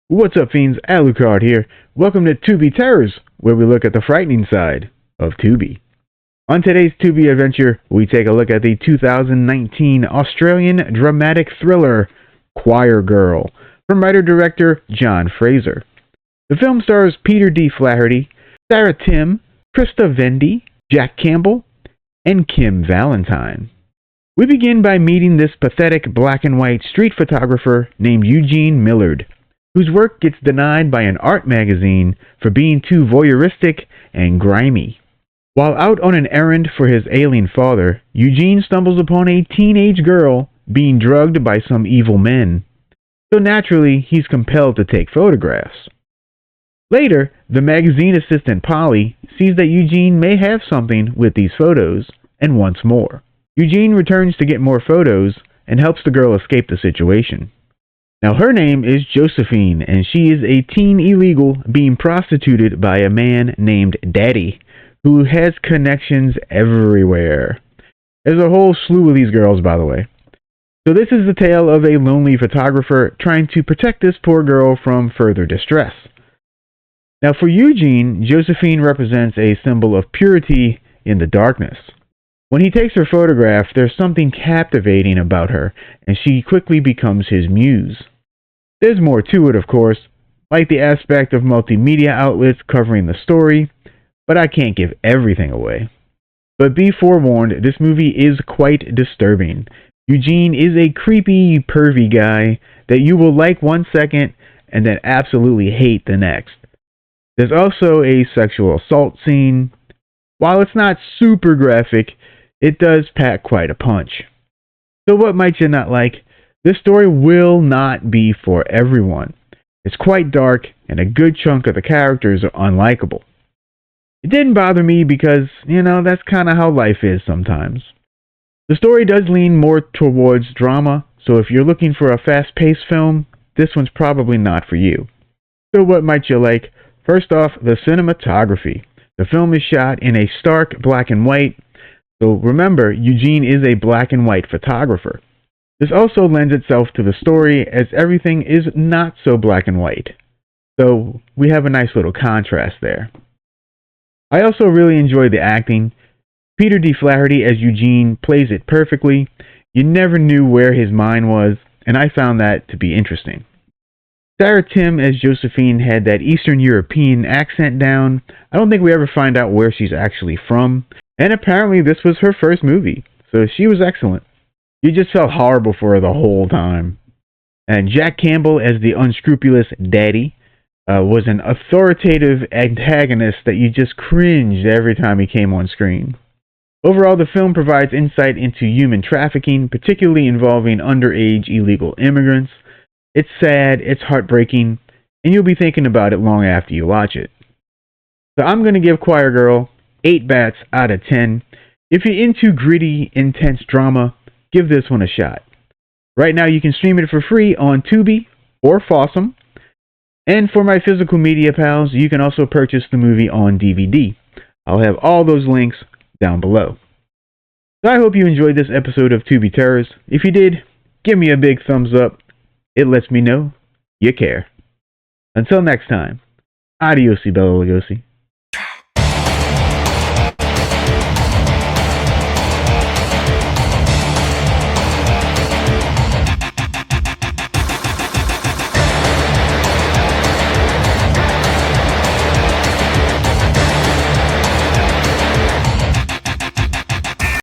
What's up, fiends? Lucard here. Welcome to Tubi Terrors, where we look at the frightening side of Tubi. On today's Tubi adventure, we take a look at the 2019 Australian dramatic thriller Choir Girl from writer-director John Fraser. The film stars Peter D. Flaherty, Sarah Tim, Krista Vendy, Jack Campbell, and Kim Valentine. We begin by meeting this pathetic black and white street photographer named Eugene Millard, whose work gets denied by an art magazine for being too voyeuristic and grimy. While out on an errand for his ailing father, Eugene stumbles upon a teenage girl being drugged by some evil men. So naturally, he's compelled to take photographs. Later, the magazine assistant Polly sees that Eugene may have something with these photos and wants more. Eugene returns to get more photos and helps the girl escape the situation. Now, her name is Josephine, and she is a teen illegal being prostituted by a man named Daddy, who has connections everywhere. There's a whole slew of these girls, by the way. So this is the tale of a lonely photographer trying to protect this poor girl from further distress. Now, for Eugene, Josephine represents a symbol of purity in the darkness. When he takes her photograph, there's something captivating about her, and she quickly becomes his muse. There's more to it, of course, like the aspect of multimedia outlets covering the story, but I can't give everything away. But be forewarned, this movie is quite disturbing. Eugene is a creepy, pervy guy that you will like one second and then absolutely hate the next. There's also a sexual assault scene. While it's not super graphic, it does pack quite a punch. So what might you not like? This story will not be for everyone. It's quite dark, and a good chunk of the characters are unlikable. It didn't bother me because, that's kind of how life is sometimes. The story does lean more towards drama, so if you're looking for a fast-paced film, this one's probably not for you. So what might you like? First off, the cinematography. The film is shot in a stark black and white, so remember, Eugene is a black and white photographer. This also lends itself to the story as everything is not so black and white. So we have a nice little contrast there. I also really enjoy the acting. Peter D. Flaherty as Eugene plays it perfectly. You never knew where his mind was, and I found that to be interesting. Sarah Tim as Josephine had that Eastern European accent down. I don't think we ever find out where she's actually from. And apparently this was her first movie, so she was excellent. You just felt horrible for her the whole time. And Jack Campbell as the unscrupulous Daddy was an authoritative antagonist that you just cringed every time he came on screen. Overall, the film provides insight into human trafficking, particularly involving underage illegal immigrants. It's sad, it's heartbreaking, and you'll be thinking about it long after you watch it. So I'm going to give Choir Girl 8 bats out of 10. If you're into gritty, intense drama, give this one a shot. Right now you can stream it for free on Tubi or Fossum. And for my physical media pals, you can also purchase the movie on DVD. I'll have all those links down below. So I hope you enjoyed this episode of Tubi Terrors. If you did, give me a big thumbs up. It lets me know you care. Until next time, adios, Bella Lugosi.